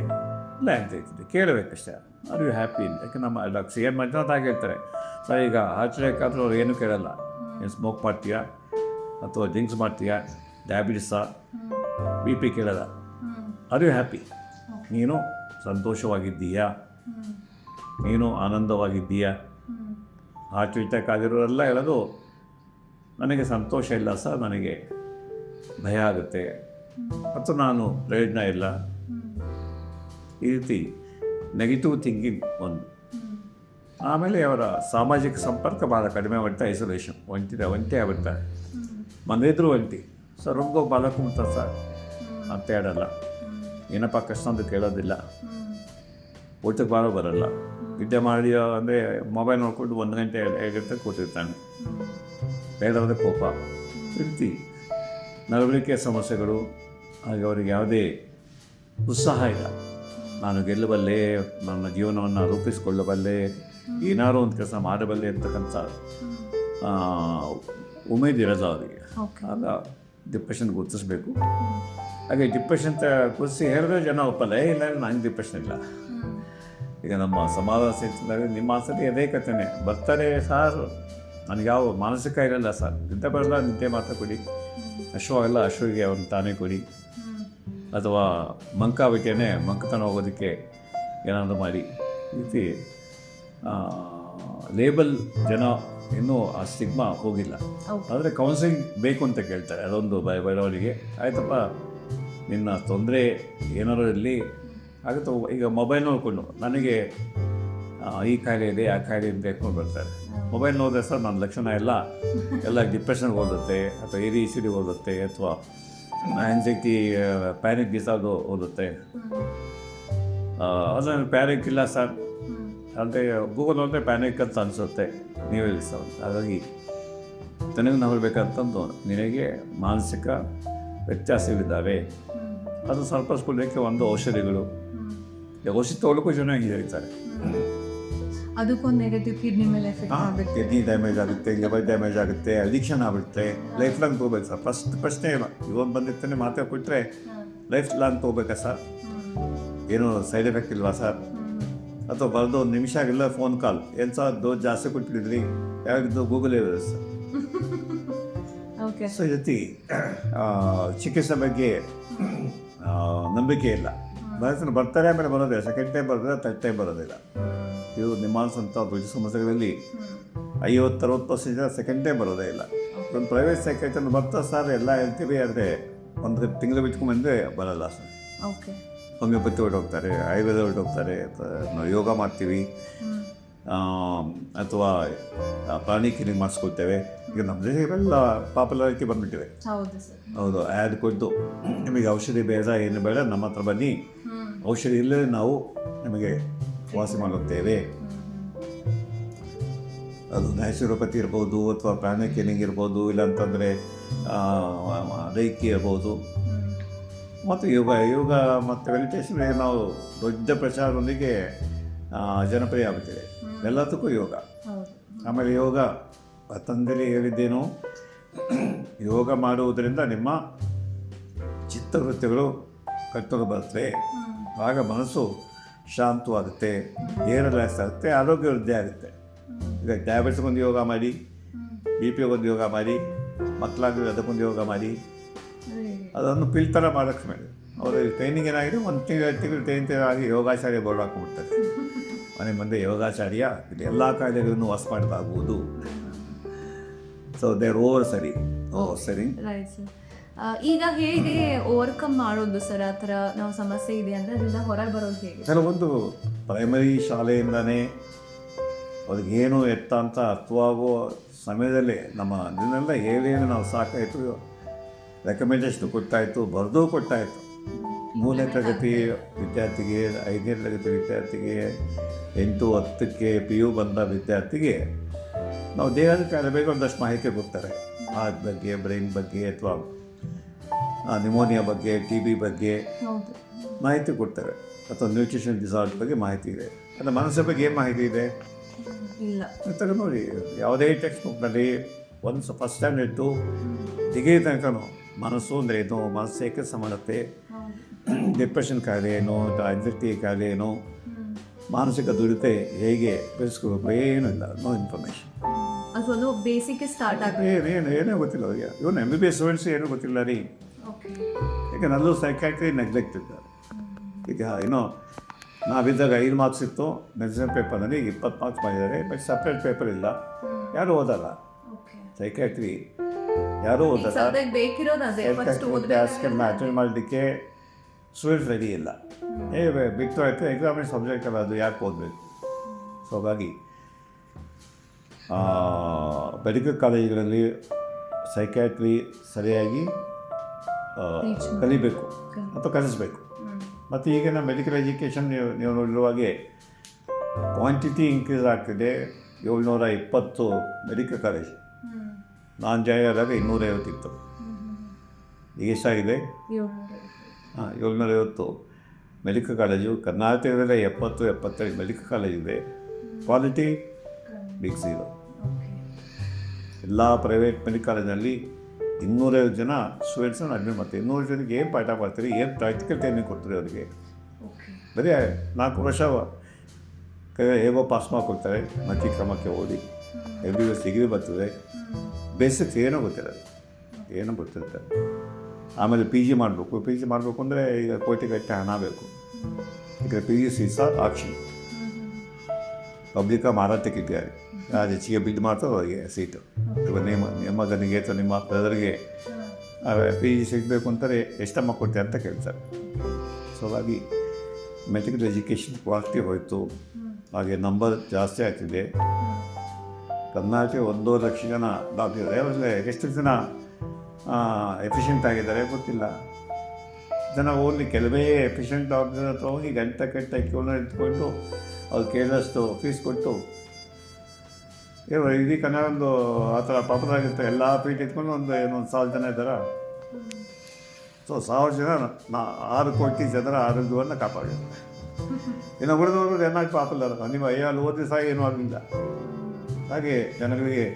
ಇಲ್ಲ ಆ್ಯಂಗ್ಸೈಟಿ ಇದೆ. ಕೇಳಬೇಕಷ್ಟೇ, ಆರ್ ಯು ಹ್ಯಾಪಿ ಅಂತ. ಯಾಕೆ ನಮ್ಮ ಡಾಕ್ಟರ್ ಏನು ಮಾಡ್ತಾರೆ ಅಂತ ಹಾಗೆ ಹೇಳ್ತಾರೆ. ಸರ್ ಈಗ ಹಾರ್ಟ್ ಅಟ್ಯಾಕ್ ಆದರೂ ಅವ್ರು ಏನೂ ಕೇಳಲ್ಲ, ಏನು ಸ್ಮೋಕ್ ಮಾಡ್ತೀಯಾ ಅಥವಾ ಡ್ರಿಂಕ್ಸ್ ಮಾಡ್ತೀಯಾ, ಡಯಾಬಿಟಿಸಾ, BP ಕೇಳಲ್ಲ. ಆರ್ ಯು ಹ್ಯಾಪಿ, ನೀನು ಸಂತೋಷವಾಗಿದ್ದೀಯಾ, ನೀನು ಆನಂದವಾಗಿದ್ದೀಯಾ. ಹಾರ್ಟ್ ಅಟ್ಯಾಕ್ ಆಗಿರೋರೆಲ್ಲ ಹೇಳೋದು ನನಗೆ ಸಂತೋಷ ಇಲ್ಲ ಸರ್, ನನಗೆ ಭಯ ಆಗುತ್ತೆ ಮತ್ತು ನಾನು ಪ್ರಯೋಜನ ಇಲ್ಲ. ಈ ರೀತಿ ನೆಗೆಟಿವ್ ಥಿಂಕಿಂಗ್ ಒಂದು. ಆಮೇಲೆ ಅವರ ಸಾಮಾಜಿಕ ಸಂಪರ್ಕ ಭಾಳ ಕಡಿಮೆ ಆಗ್ಬಿಡ್ತಾ, ಐಸೋಲೇಷನ್, ಒಂಟಿ ಆಗ್ಬಿಡ್ತಾರೆ. ಮನೆಯಿದ್ರು ಒಂಟಿ ಸರ್, ರಂಗೋ ಬಾಲಕುಂತ ಸರ್ ಅಂತ ಹೇಳಲ್ಲ, ಏನಪ್ಪ ಕಷ್ಟ ಅಂತ ಕೇಳೋದಿಲ್ಲ, ಊಟಕ್ಕೆ ಬರಲ್ಲ, ನಿದ್ದೆ ಮಾಡಿ ಅಂದರೆ ಮೊಬೈಲ್ ನೋಡ್ಕೊಂಡು 1 ಗಂಟೆ 2 ಗಂಟೆ ಕೂತಿರ್ತಾನೆ, ಬೇಡವಾದ ಕೋಪ, ರೀತಿ ನಡವಳಿಕೆ ಸಮಸ್ಯೆಗಳು. ಹಾಗೆ ಅವರಿಗೆ ಯಾವುದೇ ಉತ್ಸಾಹ ಇಲ್ಲ, ನಾನು ಗೆಲ್ಲಬಲ್ಲೆ, ನನ್ನ ಜೀವನವನ್ನು ರೂಪಿಸಿಕೊಳ್ಳಬಲ್ಲೆ, ಏನಾದರೂ ಒಂದು ಕೆಲಸ ಮಾಡಬಲ್ಲೆ ಅಂತಕ್ಕಂಥ ಉಮೇದಿರೋದು ಅವರಿಗೆ. ಆಗ ಡಿಪ್ರೆಷನ್ ಗುರುತಿಸ್ಬೇಕು. ಹಾಗೆ ಡಿಪ್ರೆಷನ್ ಅಂತ ಗುರುತಿಸಿ ಹೇಳಿದ್ರೆ ಜನ ಒಪ್ಪಲ್ಲ, ಇಲ್ಲ ನನಗೆ ಡಿಪ್ರೆಷನ್ ಇಲ್ಲ. ಈಗ ನಮ್ಮ ಸಮಾಜ ಸೇರಿಸಿದಾಗ ನಿಮ್ಮ ಆಸಕ್ತಿ ಅದೇ ಕಥೆನೇ ಬರ್ತಾರೆ ಸರ್, ನನಗೆ ಯಾವ ಮಾನಸಿಕ ಇರಲ್ಲ ಸರ್, ನಿದ್ದೆ ಬರಲ್ಲ, ನಿದ್ದೆ ಮಾತ್ರ ಕೊಡಿ, ಅಶ್ವಾಗಲ್ಲ ಅಶ್ವಿಗೆ ಅವ್ರನ್ನ ತಾನೇ ಕೊಡಿ, ಅಥವಾ ಮಂಕಾಬಿಟ್ಟೇನೆ ಮಂಕತನ ಹೋಗೋದಕ್ಕೆ ಏನಾದರೂ ಮಾಡಿ. ಈ ರೀತಿ ಲೇಬಲ್ ಜನ ಇನ್ನೂ ಆ ಸ್ಟಿಗ್ಮಾ ಹೋಗಿಲ್ಲ. ಆದರೆ ಕೌನ್ಸಿಲಿಂಗ್ ಬೇಕು ಅಂತ ಕೇಳ್ತಾರೆ, ಅದೊಂದು ಬರೋರಿಗೆ. ಆಯ್ತಪ್ಪ, ನಿನ್ನ ತೊಂದರೆ ಏನಾದರೂ ಇರಲಿ ಆಗುತ್ತೆ. ಈಗ ಮೊಬೈಲ್ ನೋಡಿಕೊಂಡು ನನಗೆ ಈ ಕಾಯಿಲೆ ಇದೆ, ಆ ಕಾಯಿಲೆ ಇದೆ ಹೇಳ್ಕೊಂಡು ಬರ್ತಾರೆ. ಮೊಬೈಲ್ ನೋಡಿದ್ರೆ ಸರ್ ನನ್ನ ಲಕ್ಷಣ ಎಲ್ಲ ಡಿಪ್ರೆಷನ್ಗೆ ಓದುತ್ತೆ, ಅಥವಾ ADHD ಓದುತ್ತೆ, ಅಥವಾ ಆ್ಯಂಗ್ಸೈಟಿ, ಪ್ಯಾನಿಕ್ ಡಿಸಾರ್ಡ್ ಓದುತ್ತೆ. ಅದನ್ನು ಪ್ಯಾನಿಕ್ ಇಲ್ಲ ಸರ್ ಅಂದರೆ ಗೂಗಲ್ ನೋಡಿದ್ರೆ ಪ್ಯಾನಿಕ್ ಅಂತ ಅನಿಸುತ್ತೆ, ನೀವೇ ಸರ್. ಹಾಗಾಗಿ ತನಗೆ ನಾವು ಹೇಳ್ಬೇಕಂತಂದು ನಿನಗೆ ಮಾನಸಿಕ ವ್ಯತ್ಯಾಸಗಳಿದ್ದಾವೆ, ಅದು ಸರಿಪಡಿಸ್ಕೊಳ್ಳೋಕ್ಕೆ ಒಂದು ಔಷಧಿಗಳು. ಔಷಧಿ ತೊಗೊಳಕ್ಕೂ ಜನ ಹೇಳ್ತಾರೆ, ಅದಕ್ಕೊಂದು ನೆಗೆಟಿವ್ ಕಿಡ್ನಿ ಮೇಲೆ ಎಫೆಕ್ಟ್ ಆಗುತ್ತೆ, ಕಿಡ್ನಿ ಡ್ಯಾಮೇಜ್ ಆಗುತ್ತೆ, ಲಿವರ್ ಡ್ಯಾಮೇಜ್ ಆಗುತ್ತೆ, ಅಡಿಕ್ಷನ್ ಆಗುತ್ತೆ. ಲೈಫ್ ಲಾಂಗ್ ತೊಗೋಬೇಕು ಸರ್. ಫಸ್ಟ್ ಪ್ರಶ್ನೆ ಇಲ್ಲ, ಇವಾಗ ಬಂದಿರ್ತಾನೆ ಮಾತ್ರ ಕೊಟ್ಟರೆ ಲೈಫ್ ಲಾಂಗ್ ತೊಗೋಬೇಕಾ ಸರ್, ಏನೂ ಸೈಡ್ ಎಫೆಕ್ಟ್ ಇಲ್ವಾ ಸರ್, ಅಥವಾ ಬರೆದು 1 ನಿಮಿಷ ಆಗಿಲ್ಲ ಫೋನ್ ಕಾಲ್, ಏನು ಸರ್ ಡೋಸ್ ಜಾಸ್ತಿ ಕೊಟ್ಬಿಟ್ಟಿದ್ರಿ, ಯಾವ್ದು ಗೂಗಲೇ ಇರೋದು ಸರ್. ಓಕೆ, ಸೊ ಈ ರೀತಿ ಚಿಕಿತ್ಸೆ ಬಗ್ಗೆ ನಂಬಿಕೆ ಇಲ್ಲ. ಬರ್ತಾರೆ, ಆಮೇಲೆ ಬರೋದಿಲ್ಲ, ಸೆಕೆಂಡ್ ಟೈಮ್ ಬರೋದಿಲ್ಲ, ಥರ್ಡ್ ಟೈಮ್ ಬರೋದಿಲ್ಲ. ಇದು ನಿಮ್ಮಾನ್ಸಂಥ ರುಚಿ ಸಮಸ್ಯೆಗಳಲ್ಲಿ 50-60% ಸೆಕೆಂಡ್ ಟೈಮ್ ಬರೋದೇ ಇಲ್ಲ. ಒಂದು ಪ್ರೈವೇಟ್ ಸೈಕೈಟ್ರಿಸ್ಟ್ ಬರ್ತಾರೆ ಸರ್, ಎಲ್ಲ ಹೇಳ್ತೀವಿ, ಆದರೆ 1 ತಿಂಗಳು ಬಿಟ್ಕೊಂಡ್ಬಂದರೆ ಬರೋಲ್ಲ ಸರ್. ಓಕೆ, ಹೋಮಿಯೋಪತಿ ಹೊರಟೋಗ್ತಾರೆ, ಆಯುರ್ವೇದ ಹೊರಟೋಗ್ತಾರೆ, ನಾವು ಯೋಗ ಮಾಡ್ತೀವಿ, ಅಥವಾ ಪ್ರಾಣಿ ಕ್ಲೀನಿಂಗ್ ಮಾಡಿಸ್ಕೊಳ್ತೇವೆ. ಈಗ ನಮ್ಮ ದೇಶವೆಲ್ಲ ಪಾಪ್ಯುಲಾರಿಟಿ ಬಂದುಬಿಟ್ಟಿವೆ. ಹೌದು ಸರ್, ಹೌದು. ಆ್ಯಡ್ ಕೊಟ್ಟು ನಿಮಗೆ ಔಷಧಿ ಬೇಡ, ಏನು ಬೇಡ, ನಮ್ಮ ಹತ್ರ ಬನ್ನಿ, ಔಷಧಿ ಇಲ್ಲದೆ ನಾವು ನಿಮಗೆ ವಾಸಿ ಮಾಡುತ್ತೇವೆ. ಅದು ನ್ಯಾಚುರೋಪತಿ ಇರ್ಬೋದು, ಅಥವಾ ಪ್ರಾಣಿ ಕ್ಲೀನಿಂಗ್ ಇರ್ಬೋದು, ಇಲ್ಲಾಂತಂದರೆ ರೈಕಿ ಇರ್ಬೋದು, ಮತ್ತು ಯೋಗ ಮತ್ತು ಮೆಡಿಟೇಷನ್ ನಾವು ದೊಡ್ಡ ಪ್ರಚಾರದೊಂದಿಗೆ ಜನಪ್ರಿಯ ಆಗುತ್ತಿದೆ. ಎಲ್ಲದಕ್ಕೂ ಯೋಗ. ಆಮೇಲೆ ಯೋಗ ಪತಂಜಲಿ ಹೇಳಿದ್ದೇನು, ಯೋಗ ಮಾಡುವುದರಿಂದ ನಿಮ್ಮ ಚಿತ್ತವೃತ್ತಿಗಳು ಕಟ್ಟಲು ಬರ್ತವೆ, ಆಗ ಮನಸ್ಸು ಶಾಂತವಾಗುತ್ತೆ, ಏರ್ ರಿಲ್ಯಾಕ್ಸ್ ಆಗುತ್ತೆ, ಆರೋಗ್ಯ ವೃದ್ಧಿ ಆಗುತ್ತೆ. ಈಗ ಡಯಾಬಿಟಿಸ್ಗೊಂದು ಯೋಗ ಮಾಡಿ, BPಗೊಂದು ಯೋಗ ಮಾಡಿ, ಮಕ್ಕಳಾಗಿ ಅದಕ್ಕೊಂದು ಯೋಗ ಮಾಡಿ, ಅದನ್ನು ಪಿಲ್ ಥರ ಮಾಡೋಕ್ಕೆ ಮೇಲೆ ಅವರು ಟ್ರೈನಿಂಗ್ ಏನಾಗಿದೆ, 1 ತಿಂಗಳು 2 ತಿಂಗಳು ಟ್ರೈನಿಂಗ್ ಆಗಿ ಯೋಗಾಚಾರ್ಯ ಬೋರ್ಡ್ ಹಾಕೊಂಡ್ಬಿಡ್ತಾರೆ. ಮನೆ ಮುಂದೆ ಯೋಗಾಚಾರ್ಯ, ಇದು ಎಲ್ಲ ಕಾಯಿಲೆಗಳನ್ನು ವಾಸ ಮಾಡಲಾಗುವುದು. ಸೊ ದೇರ್ ಓವರ್ ಸರಿ ಸರಿ. Right sir. ಈಗ ಹೇಗೆ ಓವರ್ಕಮ್ ಮಾಡೋದು ಸರ್? ಆ ಥರ ನಾವು ಸಮಸ್ಯೆ ಇದೆ ಅಂದರೆ ಅದರಿಂದ ಹೊರಗೆ ಬರೋದು ಹೇಗೆ? ಕೆಲವೊಂದು ಪ್ರೈಮರಿ ಶಾಲೆಯಿಂದನೇ ಅವ್ರಿಗೇನು ಎತ್ತ ಅಂತ ಅರ್ಥವಾಗುವ ಸಮಯದಲ್ಲಿ ನಮ್ಮ ಅದನ್ನೆಲ್ಲ ಹೇಳೇನು ನಾವು ಸಾಕಾಯಿತು, ರೆಕಮೆಂಡೇಶನ್ ಕೊಟ್ಟಾಯಿತು, ಬರೆದು ಕೊಟ್ಟಾಯಿತು. 3ನೇ ತರಗತಿ ವಿದ್ಯಾರ್ಥಿಗೆ, 5ನೇ ತರಗತಿ ವಿದ್ಯಾರ್ಥಿಗೆ, 8, 10ಕ್ಕೆ PU ಬಂದ ವಿದ್ಯಾರ್ಥಿಗೆ ನಾವು ದೇಹದ ಕಾಯಿಲೆ ಬಗ್ಗೆ ಒಂದಷ್ಟು ಮಾಹಿತಿ ಕೊಡ್ತಾರೆ. ಹಾರ್ಟ್ ಬಗ್ಗೆ, ಬ್ರೈನ್ ಬಗ್ಗೆ, ಅಥವಾ ನಿಮೋನಿಯಾ ಬಗ್ಗೆ, TB ಬಗ್ಗೆ ಹೌದು. ಮಾಹಿತಿ ಕೊಡ್ತಾರೆ. ಅಥವಾ ನ್ಯೂಟ್ರಿಷನ್ ಡಿಸಾರ್ಡರ್ ಬಗ್ಗೆ ಮಾಹಿತಿ ಇದೆ. ಅದು ಮನಸ್ಸಿನ ಬಗ್ಗೆ ಏನು ಮಾಹಿತಿ ಇದೆ ಇಲ್ಲ. ತಗೊಂಡು ನೋಡಿ, ಯಾವುದೇ ಟೆಕ್ಸ್ಟ್ ಬುಕ್ನಲ್ಲಿ ಒಂದು ಫಸ್ಟ್ ಸ್ಟ್ಯಾಂಡರ್ಡ್ ಟು ಡಿಗ್ರಿ ತನಕನೂ ಮನಸ್ಸು ಅಂದರೆ ಏನು, ಮನಸ್ಸು ಏಕೆ ಸಂಬಂಧತೆ, ಡಿಪ್ರೆಷನ್ ಕಾಯಿಲೆ ಏನು, ಆಂಗ್ಸೈಟಿ ಕಾಯಿಲೆ ಏನು, ಮಾನಸಿಕ ದುರಿತ ಹೇಗೆ ಬೆಳೆಸ್ಕೋಬೇಕು, ಏನೂ ಇಲ್ಲ. No information. ಅದೊಂದು ಬೇಸಿಕ್ ಸ್ಟಾರ್ಟ್ ಆಗುತ್ತೆ. ಏನೇ ಗೊತ್ತಿಲ್ಲ ಅವರಿಗೆ. ಇವನು MBBS ಸ್ಟೂಡೆಂಟ್ಸ್ ಏನೂ ಗೊತ್ತಿಲ್ಲ ರೀ. ಈಗ ನಲ್ಲೂ ಸೈಕಾಟ್ರಿ ನೆಗ್ಲೆಕ್ಟ್ ಇದ್ದಾರೆ. ಈಗ ಏನೋ ನಾವಿದ್ದಾಗ 5 ಮಾರ್ಕ್ಸ್ ಇತ್ತು ಮೆಡಿಸಿನ್ ಪೇಪರ್ನಲ್ಲಿ, 20 ಮಾರ್ಕ್ಸ್ ಮಾಡಿದ್ದಾರೆ. ಬಟ್ ಸಪ್ರೇಟ್ ಪೇಪರ್ ಇಲ್ಲ, ಯಾರೂ ಓದಲ್ಲ. ಸೈಕಾಟ್ರಿ ಯಾರೂ ಓದಲ್ಲ. ಟಾಸ್ಕನ್ನು ಅಟೆಂಡ್ ಮಾಡಲಿಕ್ಕೆ ಸ್ಟೂಡೆಂಟ್ಸ್ ರೆಡಿ ಇಲ್ಲ. ಬಿಟ್ಟು ಆಯಿತು, ಎಕ್ಸಾಮಿನ ಸಬ್ಜೆಕ್ಟ್ ಅಲ್ಲ, ಅದು ಯಾಕೆ ಓದಬೇಕು? ಸೊ ಹಾಗಾಗಿ ಮೆಡಿಕಲ್ ಕಾಲೇಜುಗಳಲ್ಲಿ ಸೈಕ್ಯಾಟ್ರಿ ಸರಿಯಾಗಿ ಕಲಿಬೇಕು ಅಥವಾ ಕಲಿಸ್ಬೇಕು. ಮತ್ತು ಈಗಿನ ಮೆಡಿಕಲ್ ಎಜುಕೇಷನ್ ನೀವು ನೋಡಿರುವ ಹಾಗೆ ಕ್ವಾಂಟಿಟಿ ಇನ್ಕ್ರೀಸ್ ಆಗ್ತಿದೆ. 720 ಮೆಡಿಕಲ್ ಕಾಲೇಜ್, ನಾನು ಜಾಯ್ನ್ ಆದಾಗ 250 ಇತ್ತು. ಈಗ ಎಷ್ಟಾಗಿದೆ? 750 ಮೆಡಿಕಲ್ ಕಾಲೇಜು. ಕರ್ನಾಟಕದಲ್ಲೇ 70-75 ಮೆಡಿಕಲ್ ಕಾಲೇಜ್ ಇದೆ. Quality big zero. ಎಲ್ಲ ಪ್ರೈವೇಟ್ ಮೆಡಿಕಲ್ ಕಾಲೇಜಲ್ಲಿ 250 ಜನ ಸ್ಟೂಡೆಂಟ್ಸನ್ನು ಅಡ್ಮಿಟ್ ಮಾಡ್ತೀವಿ. 200 ಜನಕ್ಕೆ ಏನು ಪಾಠ ಮಾಡ್ತೀರಿ, ಏನು ಪ್ರಾಕ್ಟಿಕಲ್ ಟ್ರೈನಿಂಗ್ ಕೊಡ್ತೀರಿ ಅವರಿಗೆ? ಬರೀ 4 ವರ್ಷ ಹೇಗೋ ಪಾಸ್ ಮಾಡಿಕೊಡ್ತಾರೆ, ಮತ್ತೆ ಕ್ರಮಕ್ಕೆ ಓದಿ MBBS ಡಿಗ್ರಿ ಬರ್ತದೆ. ಬೇಸಿಕ್ಸ್ ಏನೋ ಗೊತ್ತಿರೋದು, ಏನೋ ಗೊತ್ತಿರ್ತಾರೆ. ಆಮೇಲೆ PG ಮಾಡಬೇಕು. PG ಮಾಡಬೇಕು ಅಂದರೆ ಈಗ ಕೋಟಿಗಟ್ಟೆ ಹಣ ಬೇಕು. ಈಗ PG ಸೀಸಾ ಆಕ್ಷನ್ ಪಬ್ಲಿಕ ಮಾರಾಟಕ್ಕೆ ಇದ್ದಾರೆ. ಯಾರು ಹೆಚ್ಚಿಗೆ ಬಿಡ್ ಮಾಡ್ತಾರೋ ಅವರಿಗೆ ಸೀಟು. ಇವಾಗ ನಿಮ್ಮ ಮಗನಿಗೆ ಅಥವಾ ನಿಮ್ಮ ಬ್ರದರ್ಗೆ PG ಸಿಗಬೇಕು ಅಂತಾರೆ, ಎಷ್ಟಮ್ಮ ಕೊಡ್ತೀವಿ ಅಂತ ಕೇಳ್ತಾರೆ. ಸೊ ಹಾಗಾಗಿ ಮೆಡಿಕಲ್ ಎಜುಕೇಷನ್ ಕ್ವಾಲಿಟಿ ಹೋಯಿತು. ಹಾಗೆ ನಂಬರ್ ಜಾಸ್ತಿ ಆಗ್ತಿದೆ. ಕರ್ನಾಟಕ 1.5 ಲಕ್ಷ ಜನ ಡಾಕ್ಟರ್. ಎಷ್ಟು ಜನ ಎಫಿಷಿಯೆಂಟ್ ಆಗಿದ್ದಾರೆ ಗೊತ್ತಿಲ್ಲ. ಜನ ಓನ್ಲಿ ಕೆಲವೇ ಎಫಿಷಿಯೆಂಟ್ ಡಾಕ್ಟರ್ ಹತ್ರ ಹೋಗಿ ಗಂಟೆ ಕ್ಯೂನ ಇಟ್ಕೊಂಡು ಅವ್ರು ಕೇಳಿದಷ್ಟು ಫೀಸ್ ಕೊಟ್ಟು ಇಡೀ ಕನ್ನಡ ಒಂದು ಆ ಥರ ಪಾಪುಲರ್ ಆಗಿರುತ್ತೆ. ಎಲ್ಲ ಫೀಟ್ ಇಟ್ಕೊಂಡು ಒಂದು 1,000 ಜನ ಇದ್ದಾರೆ. ಸೊ 1,000 ಜನ 6 ಕೋಟಿ ಜನರ ಆರೋಗ್ಯವನ್ನು ಕಾಪಾಡಿದ್ದಾರೆ. ಇನ್ನು ಉಳಿದವರು ಚೆನ್ನಾಗಿ ಪಾಪುಲರ್. ನೀವು ಅಲ್ಲಿ ಓದಿ ಸಹ ಏನೂ ಆಗಲಿಲ್ಲ. ಹಾಗೆ ಜನಗಳಿಗೆ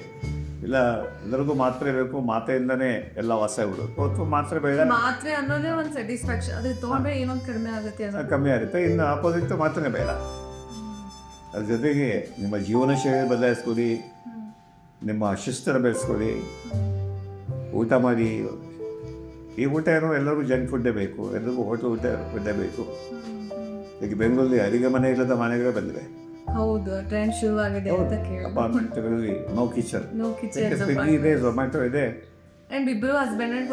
ಇಲ್ಲ, ಎಲ್ಲರಿಗೂ ಮಾತ್ರೆ ಬೇಕು, ಮಾತ್ರೆಯಿಂದನೇ ಎಲ್ಲ ವಾಸ ಬಿಡೋದು. ಹೊತ್ತು ಮಾತ್ರೆ ಬೇಡ, ಮಾತ್ರೆ ಅನ್ನೋದೇ ಒಂದು ಸ್ಯಾಟಿಸ್ಫ್ಯಾಕ್ಷನ್. ಅದು ತೊಗೊಂಡ್ರೆ ಏನೋ ಕಡಿಮೆ ಆಗುತ್ತೆ. ಇನ್ನು ಆಪೋಸಿಟ್ ಮಾತ್ರೆ ಬೇಡ. ಅದ್ರ ಜೊತೆಗೆ ನಿಮ್ಮ ಜೀವನ ಶೈಲಿ ಬದಲಾಯಿಸ್ಕೊಳ್ಳಿ, ನಿಮ್ಮ ಶಿಸ್ತನ್ನು ಬೆಳೆಸ್ಕೊಳ್ಳಿ, ಊಟ ಮಾಡಿ. ಈ ಊಟ ಏನೋ ಎಲ್ಲರಿಗೂ ಜಂಕ್ ಫುಡ್ಡೇ ಬೇಕು, ಎಲ್ಲರಿಗೂ ಹೋಟೆಲ್ ಫುಡ್ಡೇ ಬೇಕು. ಈಗ ಬೆಂಗಳೂರಲ್ಲಿ ಅಡಿಗೆ ಮನೆ ಇಲ್ಲದ ಮನೆಗಳೇ ಬಂದಿವೆ. ಹೌದು, ಟ್ರೆಂಡ್ ಶುರು ಆಗಿದೆ ಅಂತ ಕೇಳಿ. ಅಪಾರ್ಟ್ಮೆಂಟ್ಗಳಲ್ಲಿ ನೋ ಕಿಚನ್ ಇದೆ, ಝೊಮ್ಯಾಟೊ ಇದೆ. ಇಬ್ಬರು ಹಸ್ಬೆಂಡ್ ಅಂಡ್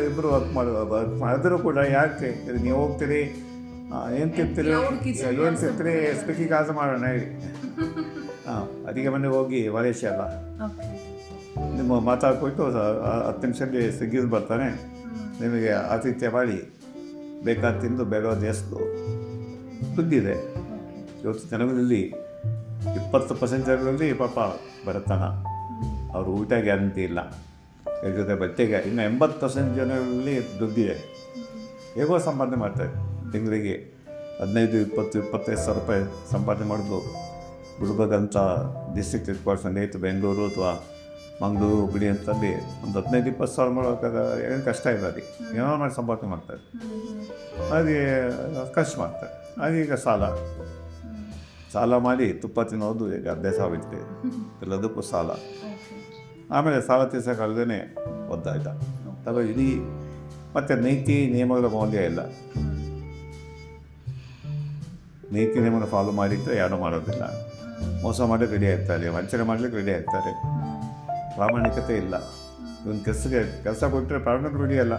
ಇಬ್ಬರು ವರ್ಕ್ ಮಾಡಿದ್ರು ಕೂಡ ಯಾಕೆ ನೀವು ಹೋಗ್ತೀರಿ, ಏನು ತಿಂತೀರಿ, ಏನು ತಿಂತೀರಿ, ಸ್ಪೀಕಿಂಗ್ ಆಸ ಮಾಡೋಣ ಹೇಳಿ. ಅಡಿಗೆ ಮನೆಗೆ ಹೋಗಿ ವರೇಶ ಅಲ್ಲ, ನಿಮ್ಮ ಮಾತಾಡ್ಕೊಟ್ಟು 10 ನಿಮಿಷದಲ್ಲಿ ಸ್ವಿಗ್ಗಿದು ಬರ್ತಾನೆ, ನಿಮಗೆ ಆತಿಥ್ಯ ಮಾಡಿ ಬೇಕಾದ ತಿಂದು ಬೇಗ ದೇಶದ್ದು ದುಡ್ಡಿದೆ. ಇವತ್ತು ಜನಗಳಲ್ಲಿ 20% ಜನರಲ್ಲಿ ಪಾಪ ಬಡತನ, ಅವರು ಊಟ ಗ್ಯಾರಂಟಿ ಇಲ್ಲ, ಇದ್ರ ಜೊತೆ ಬಟ್ಟೆಗೆ. ಇನ್ನು 80% ಜನರಲ್ಲಿ ದುಡ್ಡಿದೆ, ಹೇಗೋ ಸಂಪಾದನೆ ಮಾಡ್ತಾರೆ. ತಿಂಗಳಿಗೆ 15-20-25 ಸಾವಿರ ರೂಪಾಯಿ ಸಂಪಾದನೆ ಮಾಡೋದು ಗುಲ್ಬರ್ಗಂಥ ಡಿಸ್ಟ್ರಿಕ್ಟ್ ಹೆಡ್ ಕ್ವಾರ್ಟರ್ಸ್ ನೇತು ಬೆಂಗಳೂರು ಅಥವಾ ಮಂಗಳೂರು ಹುಬ್ಬಳ್ಳಿ ಅಂತಂದು ಒಂದು 15-20 ಸಾವಿರ ಮಾಡೋಕ್ಕಾಗ ಏನು ಕಷ್ಟ ಇಲ್ಲ. ರೀ ಏನೋ ಮಾಡಿ ಸಂಪಾದನೆ ಮಾಡ್ತಾರೆ, ಹಾಗೆ ಖರ್ಚು ಮಾಡ್ತಾರೆ. ಅದೀಗ ಸಾಲ ಮಾಡಿ ತುಪ್ಪ ತಿನ್ನೋದು ಈಗ ಅಭ್ಯಾಸ ಆಗುತ್ತೆ. ಎಲ್ಲದಕ್ಕೂ ಸಾಲ. ಆಮೇಲೆ ಸಾಲ ತೀರ್ಸೋಕ್ಕಾಗದೇ ಒದ್ದಾಯ್ತ ತಗೋ ಇಡೀ. ಮತ್ತು ನೀತಿ ನಿಯಮಗಳ ಮೌಲ್ಯ ಇಲ್ಲ. ನೀತಿ ನಿಯಮನ ಫಾಲೋ ಮಾಡಿದ್ರೆ ಯಾರೂ ಮಾಡೋದಿಲ್ಲ. ಮೋಸ ಮಾಡಲಿಕ್ಕೆ ರೆಡಿ ಆಗ್ತಾರೆ, ವಂಚನೆ ಮಾಡಲಿಕ್ಕೆ ರೆಡಿ ಆಗ್ತಾರೆ. ಪ್ರಾಮಾಣಿಕತೆ ಇಲ್ಲ. ಒಂದು ಕೆಲಸ ಕೊಟ್ಟರೆ ಪರ್ಮನೆಂಟ್ ಬಿಡಿಯಲ್ಲ,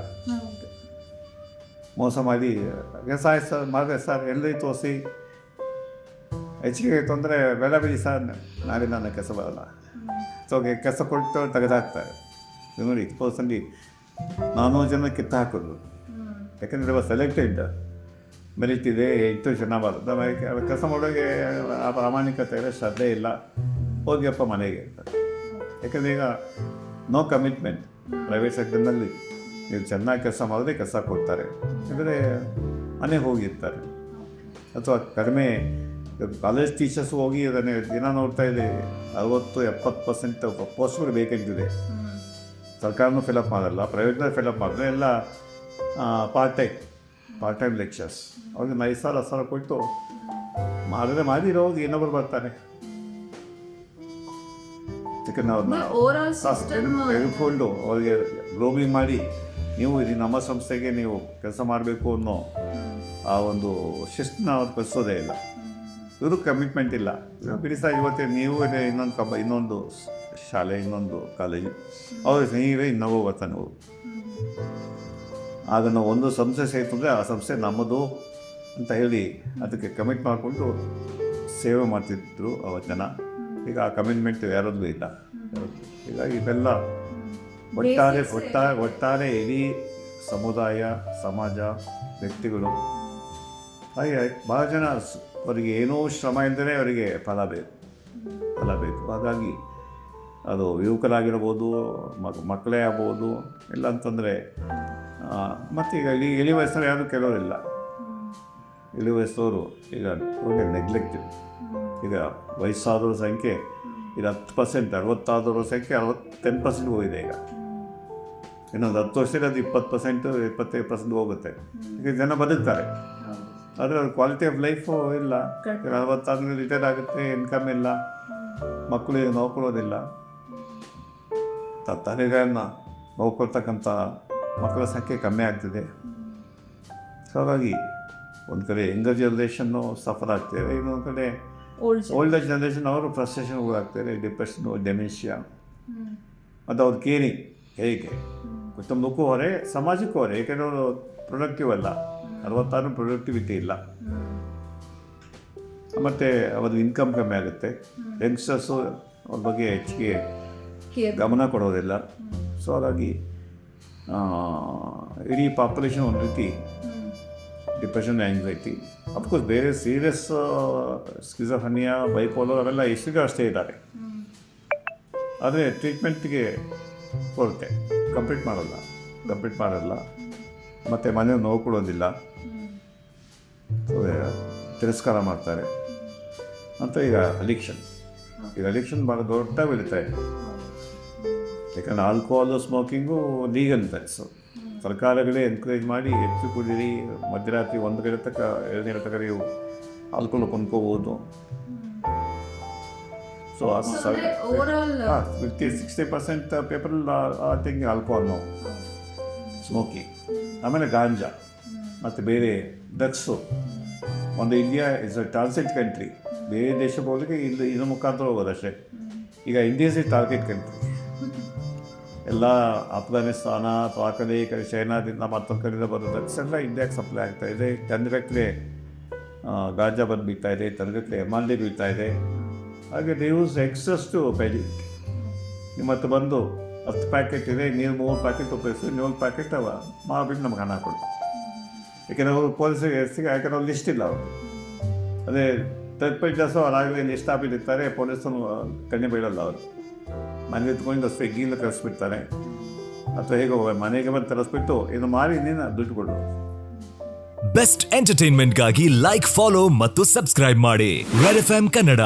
ಮೋಸ ಮಾಡಿ ವ್ಯವಸಾಯ ಮಾಡಿದ್ರೆ ಸರ್ ಎಲ್ಲಿ ತೋರಿಸಿ ಹೆಚ್ಚಿಗೆ ತೊಂದರೆ ಬೆಲೆ ಬಿಡಿ ಸರ್, ನಾಳೆ ನನ್ನ ಕೆಲಸ ಬರಲ್ಲ. ಸೊ ಕೆಲಸ ಕೊಟ್ಟು ತೆಗೆದಾಕ್ತಾರೆ. ನೋಡಿ 6% 400 ಜನ ಕಿತ್ತು ಹಾಕೋದು. ಯಾಕಂದರೆ ಇವಾಗ ಸೆಲೆಕ್ಟೆಡ್ ಮೆರಿಟ್ ಇದೆ, ಇಷ್ಟು ಜನ ಬರೋದು. ಕೆಲಸ ಮಾಡೋರಿಗೆ ಆ ಪ್ರಾಮಾಣಿಕತೆ ಇಲ್ಲ, ಶ್ರದ್ಧೆ ಇಲ್ಲ, ಹೋಗಿಯಪ್ಪ ಮನೆಗೆ ಇರ್ತಾರೆ. ಯಾಕಂದರೆ ಈಗ ನೋ ಕಮಿಟ್ಮೆಂಟ್. ಪ್ರೈವೇಟ್ ಸೆಕ್ಟರ್ನಲ್ಲಿ ನೀವು ಚೆನ್ನಾಗಿ ಕೆಲಸ ಮಾಡಿದ್ರೆ ಕೆಲಸ ಕೊಡ್ತಾರೆ, ಅಂದರೆ ಮನೆಗೆ ಹೋಗಿರ್ತಾರೆ. ಅಥವಾ ಕಡಿಮೆ ಕಾಲೇಜ್ ಟೀಚರ್ಸ್ ಹೋಗಿ ಅದನ್ನು ದಿನ ನೋಡ್ತಾ ಇದೆ, 60-70% ಪೋಸ್ಟ್ಗಳು ಬೇಕಂತಿದೆ. ಸರ್ಕಾರನೂ ಫಿಲಪ್ ಮಾಡಲ್ಲ, ಪ್ರೈವೇಟ್ನಲ್ಲಿ ಫಿಲಪ್ ಮಾಡಿದ್ರೆ ಎಲ್ಲ ಪಾರ್ಟ್ ಟೈಮ್ ಲೆಕ್ಚರ್ಸ್. ಅವ್ರಿಗೆ 5,000-10,000 ಕೊಟ್ಟು ಮಾಡಿದ್ರೆ ಮಾಡಿರೋದು ಇನ್ನೊಬ್ರು ಬರ್ತಾರೆ. ಚಿಕನ್ ಅವ್ರನ್ನ ತೆಗೆದುಕೊಂಡು ಅವ್ರಿಗೆ ಗ್ರೋಮಿಂಗ್ ಮಾಡಿ, ನೀವು ಇದು ನಮ್ಮ ಸಂಸ್ಥೆಗೆ ನೀವು ಕೆಲಸ ಮಾಡಬೇಕು ಅನ್ನೋ ಆ ಒಂದು ಶಿಸ್ತನ್ನ ಅವ್ರು ಕಲಿಸೋದೇ ಇಲ್ಲ. ಇವರು ಕಮಿಟ್ಮೆಂಟ್ ಇಲ್ಲ. ಬಿಡಿಸ ಇವತ್ತೇ ನೀವು ಇನ್ನೊಂದು ಶಾಲೆ, ಇನ್ನೊಂದು ಕಾಲೇಜು, ಅವ್ರ ನೀವೇ ಇನ್ನೊಬ್ಬ ಬರ್ತಾನೆ ಹೋಗು. ಆಗ ನಾವು ಒಂದು ಸಂಸ್ಥೆ ಸೇರ್ತಂದರೆ ಆ ಸಂಸ್ಥೆ ನಮ್ಮದು ಅಂತ ಹೇಳಿ ಅದಕ್ಕೆ ಕಮಿಟ್ ಮಾಡಿಕೊಂಡು ಸೇವೆ ಮಾಡ್ತಿದ್ರು ಅವತ್ತು ಜನ. ಈಗ ಆ ಕಮಿಟ್ಮೆಂಟ್ ಯಾರದ್ದು ಇಲ್ಲ. ಈಗ ಇದೆಲ್ಲ ಒಟ್ಟಾರೆ ಇಡೀ ಸಮುದಾಯ, ಸಮಾಜ, ವ್ಯಕ್ತಿಗಳು ಹಾಗೆ ಭಾಳ ಜನ ಅವರಿಗೆ ಏನೋ ಶ್ರಮ ಇದ್ದರೆ ಅವರಿಗೆ ಫಲ ಬೇಕು. ಹಾಗಾಗಿ ಅದು ಯುವಕರಾಗಿರ್ಬೋದು, ಮಕ್ಕಳೇ ಆಗ್ಬೋದು, ಇಲ್ಲ ಅಂತಂದರೆ ಮತ್ತೀಗ ಇಳಿ ವಯಸ್ಸಲ್ಲಿ ಯಾರು ಕೆಲವರಿಲ್ಲ. ಇಳಿ ವಯಸ್ಸವರು ಈಗ ನೆಗ್ಲೆಕ್ಟೆಡ್. ಈಗ ವಯಸ್ಸಾದವ್ರ ಸಂಖ್ಯೆ ಈಗ 10%, 60 ಸಂಖ್ಯೆ 10% ಹೋಗಿದೆ. ಈಗ ಇನ್ನೊಂದು 10 ವರ್ಷದಲ್ಲಿ ಅದು 20%, 25% ಹೋಗುತ್ತೆ. ಈಗ ಜನ ಬದುಕ್ತಾರೆ, ಆದರೆ ಅವ್ರ ಕ್ವಾಲಿಟಿ ಆಫ್ ಲೈಫು ಇಲ್ಲ. 40 ರಿಟೈರ್ ಆಗುತ್ತೆ, ಇನ್ಕಮ್ ಇಲ್ಲ, ಮಕ್ಕಳು ನೋಡ್ಕೊಳ್ಳೋದಿಲ್ಲ. ತಂದೆಗಳನ್ನ ನೋಡ್ಕೊಳ್ತಕ್ಕಂಥ ಮಕ್ಕಳ ಸಂಖ್ಯೆ ಕಮ್ಮಿ ಆಗ್ತಿದೆ. ಸೊ ಹಾಗಾಗಿ ಒಂದು ಕಡೆ ಯಂಗರ್ ಜನ್ರೇಷನ್ನು ಸಫರ್ ಆಗ್ತಾರೆ, ಇನ್ನೊಂದು ಕಡೆ ಓಲ್ಡರ್ ಜನ್ರೇಷನ್ ಅವರು ಫ್ರಸ್ಟ್ರೇಷನ್ ಹೋಗ್ತಾರೆ, ಡಿಪ್ರೆಷನ್ನು, ಡೆಮೆನ್ಷಿಯಾ. ಮತ್ತು ಅವ್ರ ಕೇರಿಂಗ್ ಹೇಗೆ ಕುಟುಂಬಕ್ಕೂ ಹೊರೆ, ಸಮಾಜಕ್ಕೂ ಹೊರೆ. ಏಕೆಂದರೆ ಅವರು ಪ್ರೊಡಕ್ಟಿವ್ ಅಲ್ಲ, 66 ಪ್ರೊಡಕ್ಟಿವಿಟಿ ಇಲ್ಲ. ಮತ್ತು ಅವ್ರದ್ದು ಇನ್ಕಮ್ ಕಮ್ಮಿ ಆಗುತ್ತೆ. ಯಂಗ್ಸ್ಟರ್ಸು ಅವ್ರ ಬಗ್ಗೆ ಹೆಚ್ಚಿಗೆ ಗಮನ ಕೊಡೋದಿಲ್ಲ. ಸೊ ಹಾಗಾಗಿ ಇಡೀ ಪಾಪ್ಯುಲೇಷನ್ ಒಂದು ರೀತಿ ಡಿಪ್ರೆಷನ್, ಆ್ಯಂಗ್ಸೈಟಿ. ಅಫ್ಕೋರ್ಸ್ ಬೇರೆ ಸೀರಿಯಸ್ ಸ್ಕಿಜೋಫ್ರೆನಿಯಾ, ಬೈಪೋಲರ್ ಅವೆಲ್ಲ ಎಷ್ಟಿಗೆ ಅಷ್ಟೇ ಇದ್ದಾರೆ. ಆದರೆ ಟ್ರೀಟ್ಮೆಂಟ್ಗೆ ಕೊರತೆ, ಕಂಪ್ಲೀಟ್ ಮಾಡಲ್ಲ. ಮತ್ತು ಮನೆಯವ್ರು ನೋಡ್ಕೊಳ್ಳೋದಿಲ್ಲ, ತಿರಸ್ಕಾರ ಮಾಡ್ತಾರೆ ಅಂತ. ಈಗ ಅಡಿಕ್ಷನ್ ಭಾಳ ದೊಡ್ಡ ಬೆಳೀತಾ ಇದೆ. ಯಾಕಂದರೆ ಆಲ್ಕೋಹಾಲು, ಸ್ಮೋಕಿಂಗು ಲೀಗಲ್ ಫ್ಯಾಕ್ಟ್ಸು. ಸರ್ಕಾರಗಳೇ ಎನ್ಕರೇಜ್ ಮಾಡಿ ಹೆಚ್ಚು ಕುಡೀರಿ, ಮಧ್ಯರಾತ್ರಿ 1 ಗಂಟೆ ತನಕ 2 ಗಂಟೆ ತನಕ ನೀವು ಆಲ್ಕೋಹಾಲ್ ಕೊಂಡ್ಕೋಬೋದು. So 60% people are taking alcohol no, smoking. ಆಮೇಲೆ ಗಾಂಜಾ ಮತ್ತು ಬೇರೆ ಡ್ರಗ್ಸು. ಒಂದು India is a transit country. ಬೇರೆ ದೇಶಕ್ಕೆ ಹೋಗೋದಕ್ಕೆ ಇದ್ರ ಮುಖಾಂತರ ಹೋಗೋದು ಅಷ್ಟೇ. ಈಗ India is a target country. ಎಲ್ಲ ಅಫ್ಘಾನಿಸ್ತಾನ ಅಥವಾ ಆ ಕಡೆ ಈ ಕಡೆ ಚೈನಾದಿಂದ ಮತ್ತೊಂದು ಕಡೆಯಿಂದ ಬರೋ ಡ್ರಗ್ಸ್ ಎಲ್ಲ ಇಂಡಿಯಾಗೆ ಸಪ್ಲೈ ಆಗ್ತಾಯಿದೆ. ಟನ್ಗಟ್ಟಲೆ ಗಾಂಜಾ ಬಂದು ಬೀಳ್ತಾ ಇದೆ, ಟನ್ಗಟ್ಟಲೆ MLD ಬೀಳ್ತಾ ಇದೆ. ಹಾಗೆ ದೇ ಯೂಸ್ ಎಕ್ಸಸ್ ಟು ಪೆಡಿಟ್. ನಿಮ್ಮ ಹತ್ರ ಬಂದು 10 ಪ್ಯಾಕೆಟ್ ಇದೆ, ನೀವು 3 ಪ್ಯಾಕೆಟ್ ಉಪಯೋಗಿಸಿ, 7 ಪ್ಯಾಕೆಟ್ ಮಾಡಿಬಿಟ್ಟು ನಮ್ಗೆ ಹಣ ಕೊಡಿ. ಯಾಕೆಂದರೆ ಅವರು ಪೊಲೀಸಿಗೆ ಯಾಕಂದ್ರೆ ಅವ್ರು ಲಿಸ್ಟ್ ಇಲ್ಲ. ಅವರು ಅದೇ ಥರ್ಡ್ ಪಾರ್ಟೀಸು ಅವರಾಗಲೇ ಲಿಸ್ಟ್ ಹಾಕಿರ್ತಾರೆ, ಪೊಲೀಸರು ಕಣ್ಣೆ ಬೀಳಲ್ಲ. ಅವರು ಮನೆಗೆ ಎತ್ಕೊಂಡು ಸ್ವಿಗ್ಗಿಯಿಂದ ಕಳಿಸ್ಬಿಡ್ತಾರೆ, ಅಥವಾ ಹೇಗೋ ಮನೆಗೆ ಬಂದು ತರಿಸ್ಬಿಟ್ಟು ಇದು ಮಾರಿ ನೀನು ದುಡ್ಡು ಕೊಡು. ಬೆಸ್ಟ್ ಎಂಟರ್ಟೈನ್ಮೆಂಟ್ಗಾಗಿ ಲೈಕ್, ಫಾಲೋ ಮತ್ತು ಸಬ್ಸ್ಕ್ರೈಬ್ ಮಾಡಿ ರೆಡ್ FM ಕನ್ನಡ.